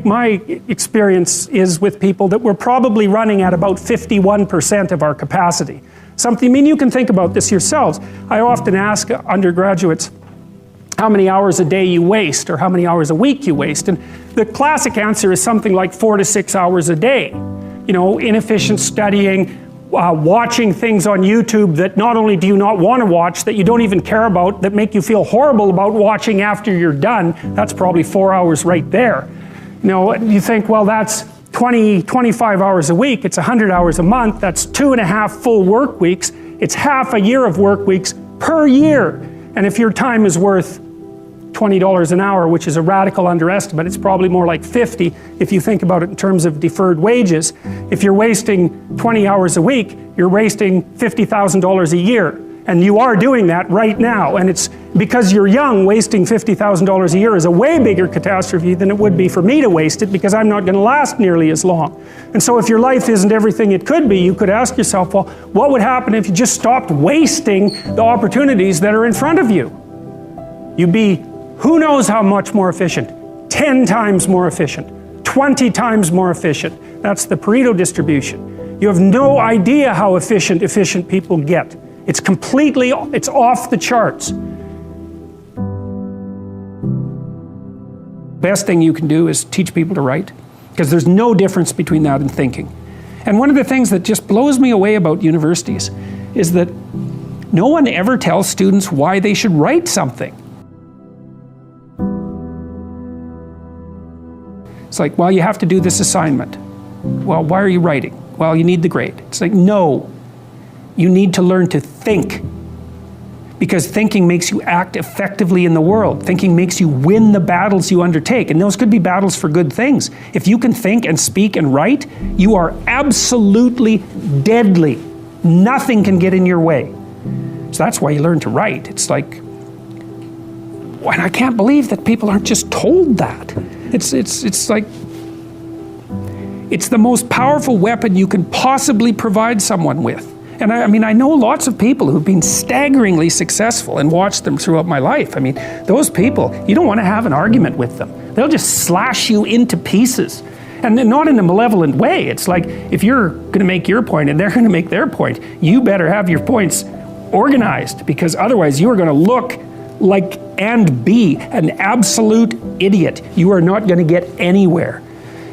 My experience is with people that we're probably running at about 51% of our capacity. Something, I mean, you can think about this yourselves. I often ask undergraduates how many hours a day you waste or how many hours a week you waste. And the classic answer is something like 4 to 6 hours a day. You know, inefficient studying, watching things on YouTube that not only do you not want to watch, that you don't even care about, that make you feel horrible about watching after you're done. That's probably 4 hours right there. You know, you think, well, that's 20, 25 hours a week, it's 100 hours a month, that's 2.5 full work weeks, it's half a year of work weeks per year. And if your time is worth $20 an hour, which is a radical underestimate, it's probably more like 50 if you think about it in terms of deferred wages. If you're wasting 20 hours a week, you're wasting $50,000 a year. And you are doing that right now. And it's because you're young, wasting $50,000 a year is a way bigger catastrophe than it would be for me to waste it, because I'm not going to last nearly as long. And so if your life isn't everything it could be, you could ask yourself, well, what would happen if you just stopped wasting the opportunities that are in front of you? You'd be who knows how much more efficient? 10 times more efficient, 20 times more efficient. That's the Pareto distribution. You have no idea how efficient people get. It's completely, it's off the charts. Best thing you can do is teach people to write, because there's no difference between that and thinking. And one of the things that just blows me away about universities is that no one ever tells students why they should write something. It's like, well, you have to do this assignment. Well, why are you writing? Well, you need the grade. It's like, no. You need to learn to think. Because thinking makes you act effectively in the world. Thinking makes you win the battles you undertake. And those could be battles for good things. If you can think and speak and write, you are absolutely deadly. Nothing can get in your way. So that's why you learn to write. It's like, and I can't believe that people aren't just told that. It's like, it's the most powerful weapon you can possibly provide someone with. And I mean, I know lots of people who've been staggeringly successful and watched them throughout my life. I mean, those people, you don't want to have an argument with them. They'll just slash you into pieces. And not in a malevolent way. It's like, if you're going to make your point and they're going to make their point, you better have your points organized, because otherwise you are going to look like and be an absolute idiot. You are not going to get anywhere.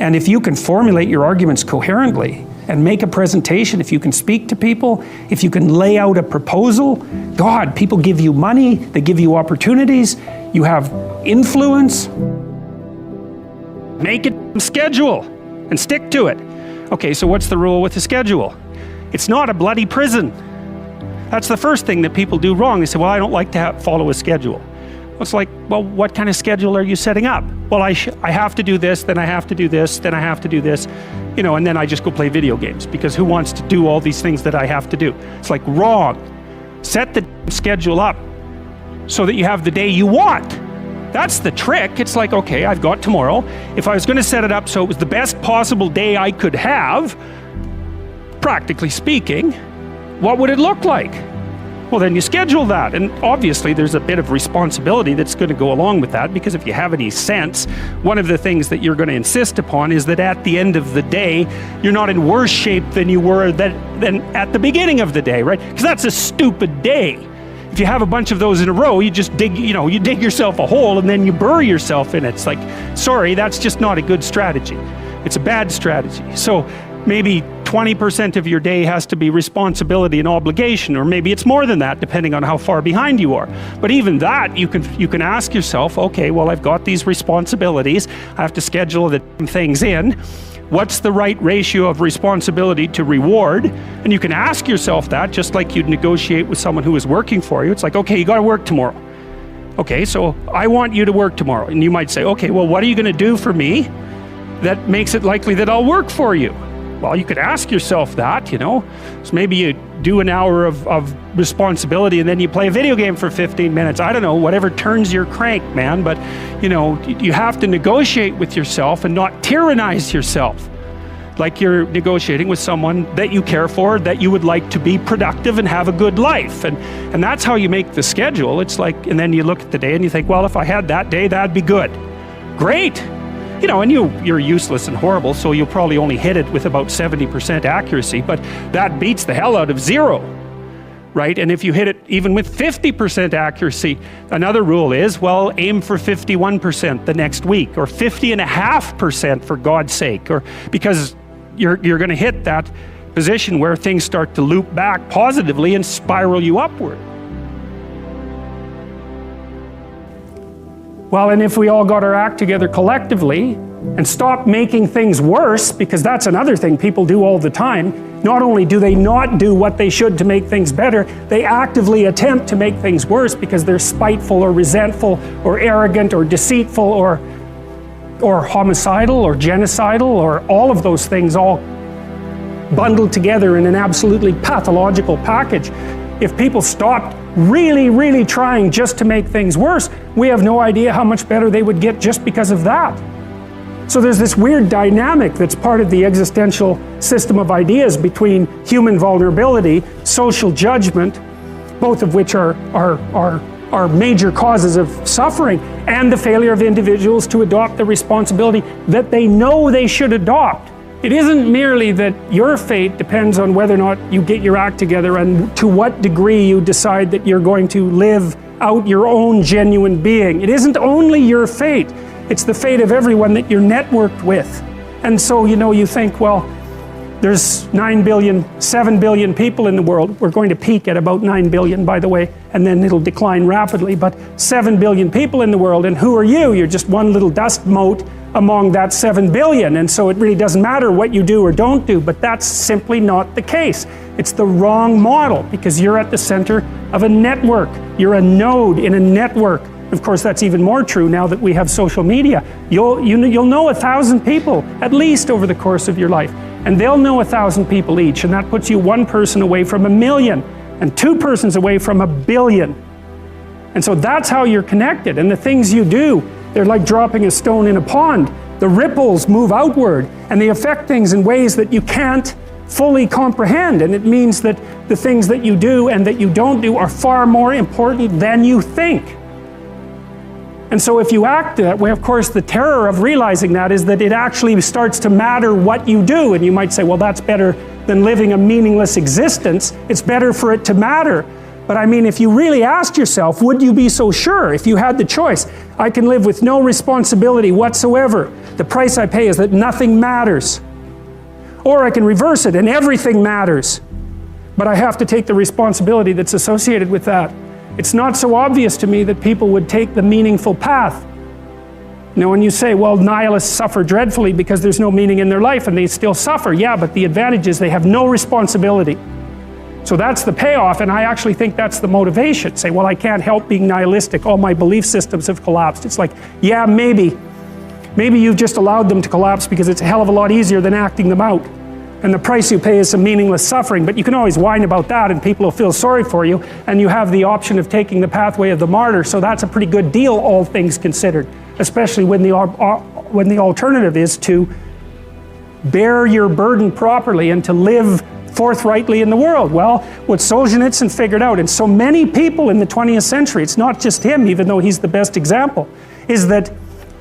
And if you can formulate your arguments coherently and make a presentation, if you can speak to people, if you can lay out a proposal, God, people give you money, they give you opportunities, you have influence. Make it a schedule and stick to it. Okay, so what's the rule with the schedule? It's not a bloody prison. That's the first thing that people do wrong. They say, well, I don't like to follow a schedule. It's like, well, what kind of schedule are you setting up? Well, I have to do this, then I have to do this, then I have to do this, you know, and then I just go play video games, because who wants to do all these things that I have to do? It's like, wrong. Set the schedule up so that you have the day you want. That's the trick. It's like, okay, I've got tomorrow. If I was going to set it up so it was the best possible day I could have, practically speaking, what would it look like? Well, then you schedule that, and obviously there's a bit of responsibility that's going to go along with that, because if you have any sense, one of the things that you're going to insist upon is that at the end of the day, you're not in worse shape than you were than at the beginning of the day, right? Because that's a stupid day. If you have a bunch of those in a row, you just dig, you know, you dig yourself a hole and then you bury yourself in it. It's like, sorry, that's just not a good strategy. It's a bad strategy. So maybe 20% of your day has to be responsibility and obligation, or maybe it's more than that, depending on how far behind you are. But even that, you can ask yourself, okay, well, I've got these responsibilities, I have to schedule the things in. What's the right ratio of responsibility to reward? And you can ask yourself that, just like you'd negotiate with someone who is working for you. It's like, okay, you got to work tomorrow. Okay, so I want you to work tomorrow. And you might say, okay, well, what are you going to do for me that makes it likely that I'll work for you? Well, you could ask yourself that, you know. So maybe you do an hour of responsibility and then you play a video game for 15 minutes. I don't know, whatever turns your crank, man. But, you know, you have to negotiate with yourself and not tyrannize yourself. Like you're negotiating with someone that you care for, that you would like to be productive and have a good life. And that's how you make the schedule. It's like, and then you look at the day and you think, well, if I had that day, that'd be good. Great. you know, and you're useless and horrible, so you'll probably only hit it with about 70% accuracy, but that beats the hell out of 0. Right? And if you hit it even with 50% accuracy, another rule is, well, aim for 51% the next week, or 50.5% for God's sake, or because you're going to hit that position where things start to loop back positively and spiral you upward. Well, and if we all got our act together collectively and stopped making things worse, because that's another thing people do all the time. Not only do they not do what they should to make things better, they actively attempt to make things worse because they're spiteful or resentful or arrogant or deceitful or homicidal or genocidal, or all of those things all bundled together in an absolutely pathological package. If people stopped really, really trying just to make things worse, we have no idea how much better they would get just because of that. So there's this weird dynamic that's part of the existential system of ideas between human vulnerability, social judgment, both of which are major causes of suffering, and the failure of individuals to adopt the responsibility that they know they should adopt. It isn't merely that your fate depends on whether or not you get your act together and to what degree you decide that you're going to live out your own genuine being. It isn't only your fate. It's the fate of everyone that you're networked with. And so, you know, you think, well, there's 7 billion people in the world. We're going to peak at about 9 billion, by the way, and then it'll decline rapidly, but 7 billion people in the world, and who are you? You're just one little dust mote among that 7 billion, and so it really doesn't matter what you do or don't do, but that's simply not the case. It's the wrong model, because you're at the center of a network. You're a node in a network. Of course, that's even more true now that we have social media. You'll know 1,000 people, at least over the course of your life. And they'll know 1,000 people each, and that puts you one person away from 1 million, and 2 persons away from 1 billion. And so that's how you're connected, and the things you do, they're like dropping a stone in a pond. The ripples move outward, and they affect things in ways that you can't fully comprehend, and it means that the things that you do and that you don't do are far more important than you think. And so if you act that way, of course, the terror of realizing that is that it actually starts to matter what you do. And you might say, well, that's better than living a meaningless existence. It's better for it to matter. But I mean, if you really asked yourself, would you be so sure if you had the choice? I can live with no responsibility whatsoever. The price I pay is that nothing matters. Or I can reverse it and everything matters. But I have to take the responsibility that's associated with that. It's not so obvious to me that people would take the meaningful path. You know, when you say, well, nihilists suffer dreadfully because there's no meaning in their life and they still suffer. Yeah, but the advantage is they have no responsibility. So that's the payoff, and I actually think that's the motivation. Say, well, I can't help being nihilistic. All my belief systems have collapsed. It's like, yeah, maybe you've just allowed them to collapse because it's a hell of a lot easier than acting them out. And the price you pay is some meaningless suffering, but you can always whine about that and people will feel sorry for you, and you have the option of taking the pathway of the martyr, so that's a pretty good deal, all things considered, especially when the alternative is to bear your burden properly and to live forthrightly in the world. Well, what Solzhenitsyn figured out, and so many people in the 20th century, it's not just him, even though he's the best example, is that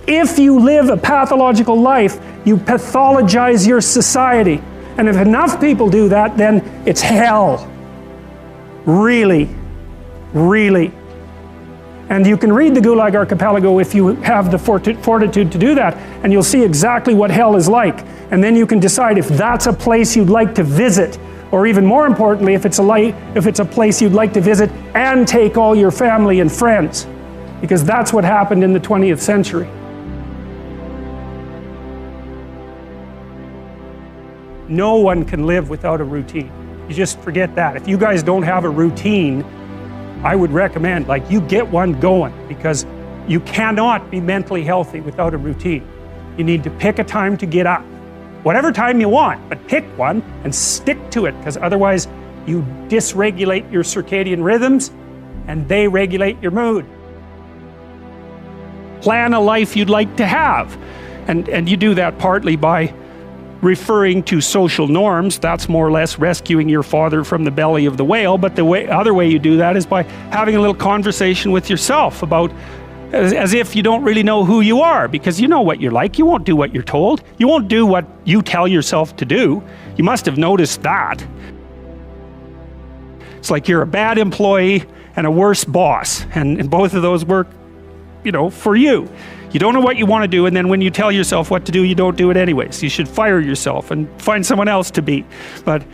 if you live a pathological life, you pathologize your society. And if enough people do that, then it's hell. Really, really. And you can read the Gulag Archipelago if you have the fortitude to do that, and you'll see exactly what hell is like. And then you can decide if that's a place you'd like to visit, or even more importantly, if it's a place you'd like to visit and take all your family and friends. Because that's what happened in the 20th century. No one can live without a routine. You just forget that. If you guys don't have a routine, I would recommend, like, you get one going, because you cannot be mentally healthy without a routine. You need to pick a time to get up. Whatever time you want, but pick one and stick to it, because otherwise you dysregulate your circadian rhythms and they regulate your mood. Plan a life you'd like to have. And you do that partly by referring to social norms. That's more or less rescuing your father from the belly of the whale, but the other way you do that is by having a little conversation with yourself about as if you don't really know who you are, because you know what you're like. You won't do what you're told. You won't do what you tell yourself to do. You must have noticed that. It's like you're a bad employee and a worse boss, and both of those work, for you. You don't know what you want to do, and then when you tell yourself what to do, you don't do it anyways. You should fire yourself and find someone else to be. But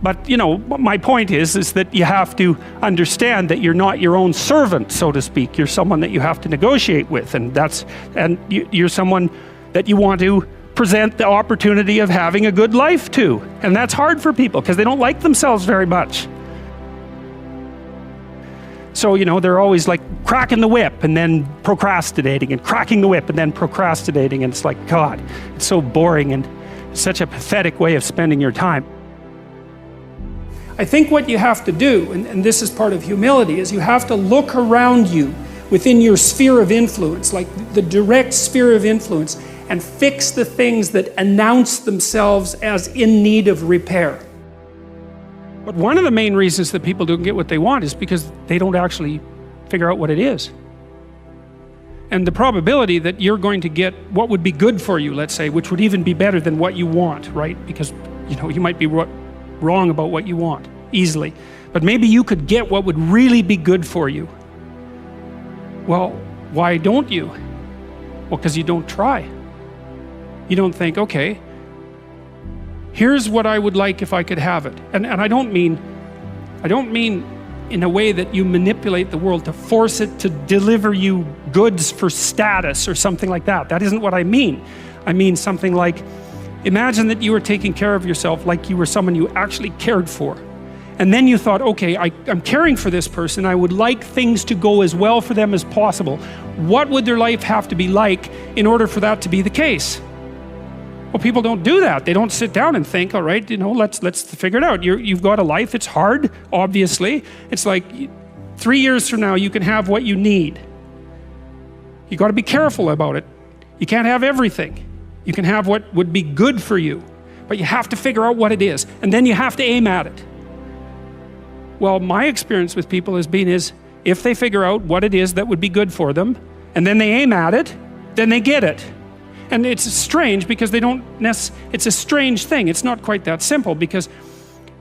my point is that you have to understand that you're not your own servant, so to speak. You're someone that you have to negotiate with, and you're someone that you want to present the opportunity of having a good life to. And that's hard for people because they don't like themselves very much. So, they're always like cracking the whip and then procrastinating, and cracking the whip and then procrastinating. And it's like, God, it's so boring and such a pathetic way of spending your time. I think what you have to do, and this is part of humility, is you have to look around you within your sphere of influence, like the direct sphere of influence, and fix the things that announce themselves as in need of repair. But one of the main reasons that people don't get what they want is because they don't actually figure out what it is. And the probability that you're going to get what would be good for you, let's say, which would even be better than what you want, right? Because, you might be wrong about what you want, easily. But maybe you could get what would really be good for you. Well, why don't you? Well, because you don't try. You don't think, okay, here's what I would like if I could have it. And I don't mean in a way that you manipulate the world to force it to deliver you goods for status or something like that. That isn't what I mean. I mean something like, imagine that you were taking care of yourself like you were someone you actually cared for. And then you thought, okay, I'm caring for this person. I would like things to go as well for them as possible. What would their life have to be like in order for that to be the case? Well, people don't do that. They don't sit down and think, all right, let's figure it out. You've got a life. It's hard, obviously. It's like 3 years from now, you can have what you need. You got to be careful about it. You can't have everything. You can have what would be good for you, but you have to figure out what it is, and then you have to aim at it. Well, my experience with people has been if they figure out what it is that would be good for them, and then they aim at it, then they get it. And it's strange because it's a strange thing. It's not quite that simple because,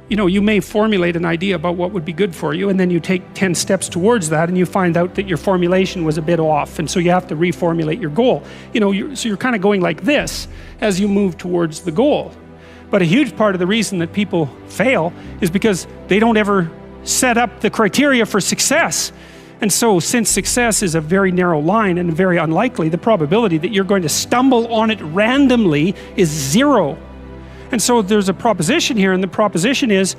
you may formulate an idea about what would be good for you, and then you take 10 steps towards that, and you find out that your formulation was a bit off, and so you have to reformulate your goal. So you're kind of going like this as you move towards the goal. But a huge part of the reason that people fail is because they don't ever set up the criteria for success. And so, since success is a very narrow line and very unlikely, the probability that you're going to stumble on it randomly is 0. And so there's a proposition here, and the proposition is,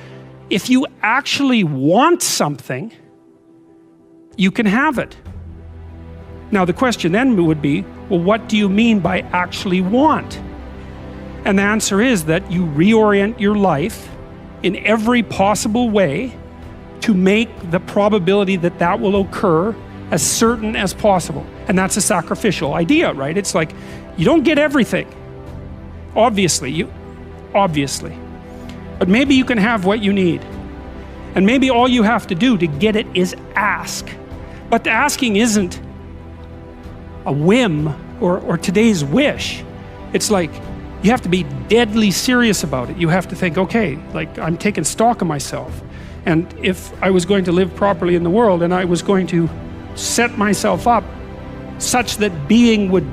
if you actually want something, you can have it. Now the question then would be, well, what do you mean by actually want? And the answer is that you reorient your life in every possible way to make the probability that that will occur as certain as possible. And that's a sacrificial idea, right? It's like, you don't get everything. Obviously. But maybe you can have what you need. And maybe all you have to do to get it is ask. But the asking isn't a whim or today's wish. It's like, you have to be deadly serious about it. You have to think, okay, like I'm taking stock of myself. And if I was going to live properly in the world and I was going to set myself up such that being would